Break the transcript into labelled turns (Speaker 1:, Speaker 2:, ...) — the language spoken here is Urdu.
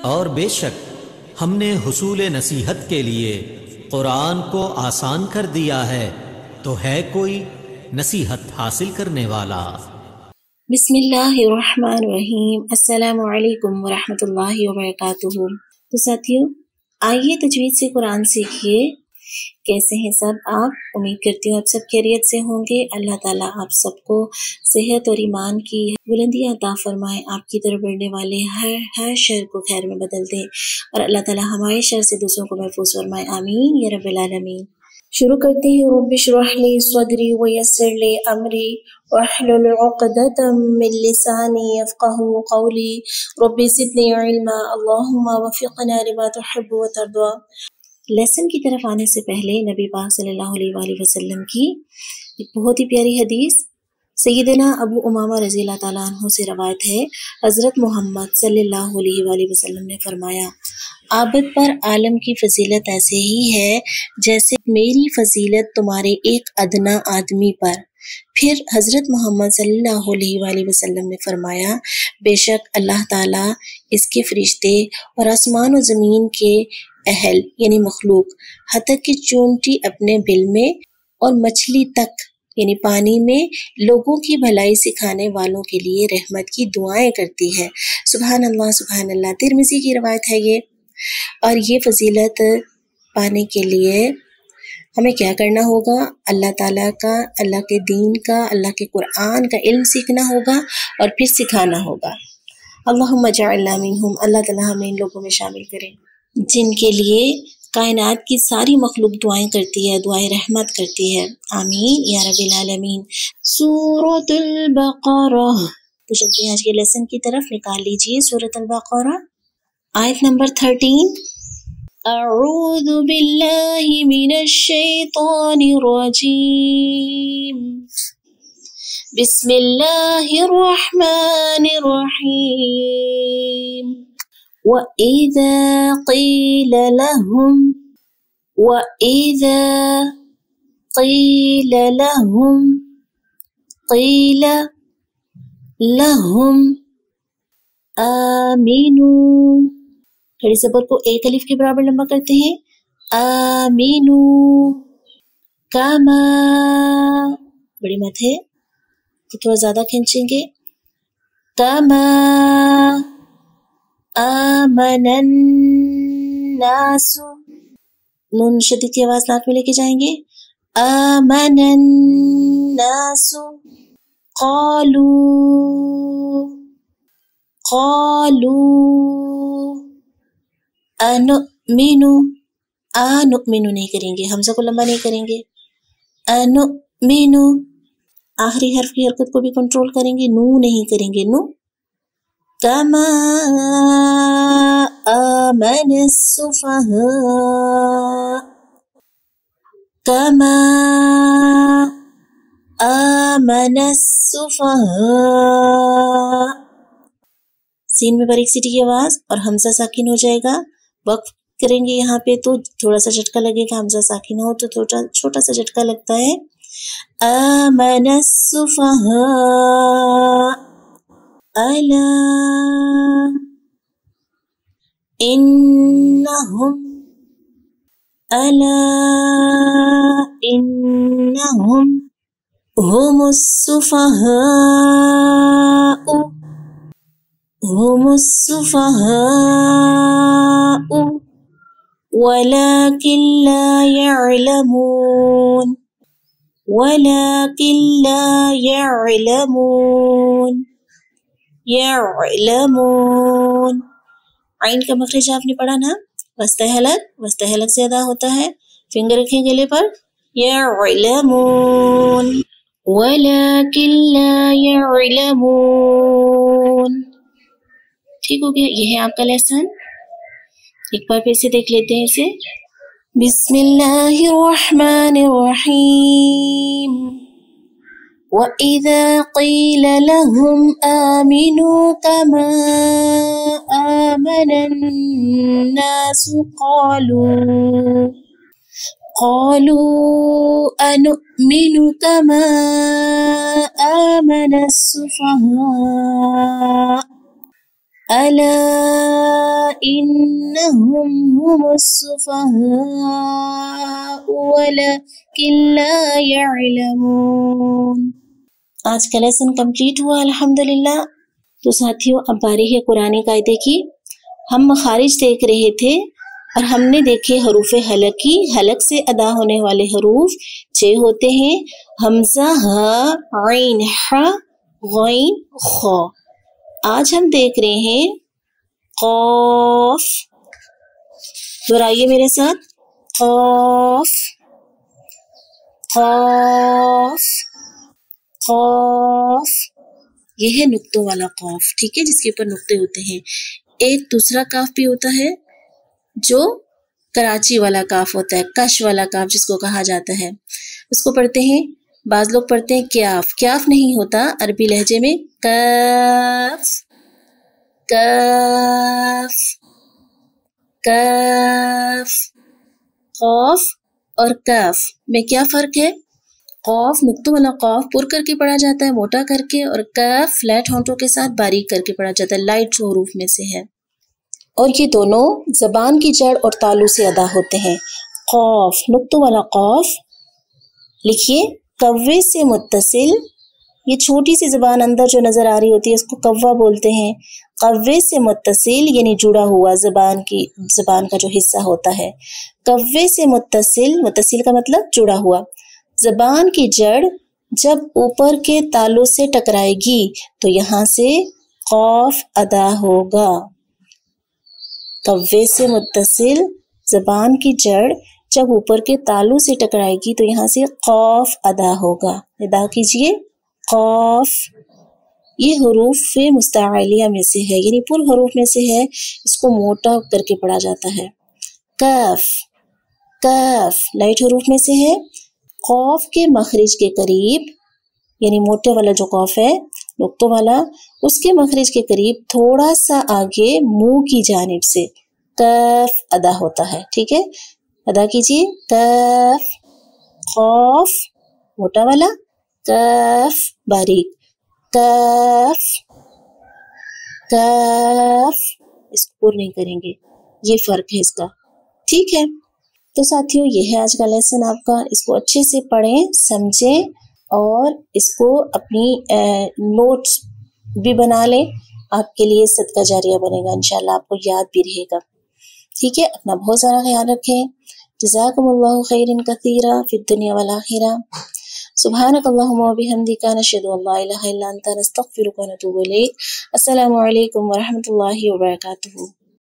Speaker 1: اور بے شک ہم نے حصول نصیحت کے لیے قرآن کو آسان کر دیا ہے، تو ہے کوئی نصیحت حاصل کرنے والا؟
Speaker 2: بسم اللہ الرحمن الرحیم۔ السلام علیکم ورحمۃ اللہ وبرکاتہ۔ تو ساتھیو، آئیے تجوید سے قرآن سیکھیے۔ کیسے ہیں سب آپ؟ امید کرتی ہوں آپ سب خیریت سے ہوں گے۔ اللہ تعالیٰ آپ سب کو صحت اور ایمان کی بلندیاں عطا فرمائے، آپ کی طرف بڑھنے والے ہر شر کو خیر میں بدل دے، اور اللہ تعالیٰ ہمارے شر سے دوسروں کو محفوظ فرمائے، آمین یا رب العالمین۔ شروع کرتے ہیں۔ رب اشرح لی صدری ویسر لی امری واحلل عقدۃ من لسانی یفقهوا قولی رب زدنی علما اللہم وفقنا لما تحب وترضى۔ لیسن کی طرف آنے سے پہلے نبی پاک صلی اللہ علیہ وآلہ وسلم کی ایک بہت ہی پیاری حدیث سیدنا ابو امامہ رضی اللہ تعالیٰ عنہ سے روایت ہے۔ حضرت محمد صلی اللہ علیہ وآلہ وسلم نے فرمایا، عابد پر عالم کی فضیلت ایسے ہی ہے جیسے میری فضیلت تمہارے ایک ادنا آدمی پر۔ پھر حضرت محمد صلی اللہ علیہ وآلہ وسلم نے فرمایا، بے شک اللہ تعالیٰ، اس کے فرشتے اور آسمان و زمین کے اہل یعنی مخلوق، حتیٰ کہ چونٹی اپنے بل میں اور مچھلی تک یعنی پانی میں لوگوں کی بھلائی سکھانے والوں کے لیے رحمت کی دعائیں کرتی ہے۔ سبحان اللہ سبحان اللہ۔ ترمذی کی روایت ہے یہ۔ اور یہ فضیلت پانے کے لیے ہمیں کیا کرنا ہوگا؟ اللہ تعالیٰ کا، اللہ کے دین کا، اللہ کے قرآن کا علم سیکھنا ہوگا اور پھر سکھانا ہوگا۔ اللہم اجعلنا منہم۔ اللہ تعالیٰ ہمیں ان لوگوں میں شامل کرے جن کے لیے کائنات کی ساری مخلوق دعائیں کرتی ہے، دعائیں رحمت کرتی ہے، آمین یا رب العالمین۔ سورۃ البقرہ۔ تو چلتے ہیں آج کے لیسن کی طرف، نکال لیجئے سورۃ البقرہ آیت نمبر 13۔ اعوذ باللہ من الشیطان الرجیم، بسم اللہ الرحمن الرحیم۔ وَإِذَا قِيلَ لَهُمْ آمِنُوا، کھڑی زبر کو ایک الف کے برابر لمبا کرتے ہیں، آمِنُوا کما، بڑی مت ہے تو تھوڑا زیادہ کھینچیں گے، کما آمن الناس، نون شدید کی آواز ناک میں لے کے جائیں گے، آمن الناس قالوا انؤمن نہیں کریں گے، حمزہ کو لمبا نہیں کریں گے، انؤمن، آخری حرف کی حرکت کو بھی کنٹرول کریں گے، نو نہیں کریں گے، نو، کما آمن السفہاء، کما آمن السفہاء، سین میں باریک سیٹی کی آواز اور حمزہ ساکن ہو جائے گا، وقف کریں گے یہاں پہ تو تھوڑا سا جھٹکا لگے گا، حمزہ ساکن ہو تو چھوٹا سا جھٹکا لگتا ہے، آمن السفہاء الا انہم هم السفہاء ولكن لا يعلمون، یعلمون، عین کا مخرج آپ نے پڑھا نا، وسط حلق زیادہ ہوتا ہے، فنگر رکھیں گلے پر، یعلمون ولكن لا يعلمون۔ ٹھیک ہو گیا، یہ ہے آپ کا لیسن۔ ایک بار پھر سے دیکھ لیتے ہیں اسے۔ بسم اللہ الرحمن الرحیم۔ وَإِذَا قِيلَ لَهُمْ آمِنُوا كَمَا آمَنَ النَّاسُ قَالُوا أَنُؤْمِنُ كَمَا آمَنَ السُّفَهَاءُ أَلَا إنهم هم السفهاء ولكن لا يعلمون۔ آج کا لیسن کمپلیٹ ہوا الحمدللہ۔ تو ساتھیوں اب باری ہے قرآن قاعدے کی۔ ہم مخارج دیکھ رہے تھے اور ہم نے دیکھے حروف حلق کی۔ حلق سے ادا ہونے والے حروف 6 ہوتے ہیں، حمزہ، ہا، عین، ح، غین، خ۔ آج ہم دیکھ رہے ہیں قاف۔ دہرائیے میرے ساتھ، قاف، قاف، قاف۔ یہ ہے نقطوں والا قاف، ٹھیک ہے، جس کے اوپر نقطے ہوتے ہیں۔ ایک دوسرا کاف بھی ہوتا ہے جو کراچی والا کاف ہوتا ہے، کش والا کاف جس کو کہا جاتا ہے، اس کو پڑھتے ہیں، بعض لوگ پڑھتے ہیں کیاف۔ کیاف نہیں ہوتا عربی لہجے میں، کاف، کاف، کاف۔ قاف اور کاف میں کیا فرق ہے؟ قاف نقطوں والا قاف پر کر کے پڑھا جاتا ہے، موٹا کر کے، اور کاف فلیٹ ہونٹوں کے ساتھ باریک کر کے پڑھا جاتا ہے، لائٹ حروف میں سے ہے۔ اور یہ دونوں زبان کی جڑ اور تالو سے ادا ہوتے ہیں۔ قاف نقطوں والا قاف لکھیے، کوے سے متصل، یہ چھوٹی سی زبان اندر جو نظر آ رہی ہوتی ہے اس کو کوا بولتے ہیں۔ کوے سے متصل یعنی جڑا ہوا، زبان کا جو حصہ ہوتا ہے۔ کوے سے متصل، متصل کا مطلب جڑا ہوا۔ زبان کی جڑ جب اوپر کے تالو سے ٹکرائے گی تو یہاں سے قاف ادا ہوگا۔ کوے سے متصل زبان کی جڑ جب اوپر کے تالو سے ٹکرائے گی تو یہاں سے قاف ادا ہوگا۔ ادا کیجئے، قاف۔ یہ حروف مستعلیہ میں سے ہے، یعنی پر حروف میں سے ہے، اس کو موٹا کر کے پڑھا جاتا ہے۔ کاف، کاف لائٹ حروف میں سے ہے۔ قاف کے مخرج کے قریب، یعنی موٹے والا جو قاف ہے نقطوں والا، اس کے مخرج کے قریب تھوڑا سا آگے منہ کی جانب سے کاف ادا ہوتا ہے، ٹھیک ہے، ادا کیجئے، کاف، قاف موٹا والا، کاف باریک، کاف، کاف، اس کو پر نہیں کریں گے، یہ فرق ہے اس کا، ٹھیک ہے۔ تو ساتھیوں یہ ہے آج کا لیسن آپ کا، اس کو اچھے سے پڑھیں، سمجھیں اور اس کو اپنی نوٹس بھی بنا لیں، آپ کے لیے صدقہ جاریہ بنے گا، انشاءاللہ آپ کو یاد بھی رہے گا، ٹھیک ہے۔ اپنا بہت سارا خیال رکھیں۔ جزاکم اللہ خیرا کثیرا فی الدنیا والآخرہ۔ سبحانک اللہم وبحمدک، نشہد ان لا الہ الا انت، نستغفرک ونتوب الیک۔ السلام علیکم ورحمۃ اللہ وبرکاتہ۔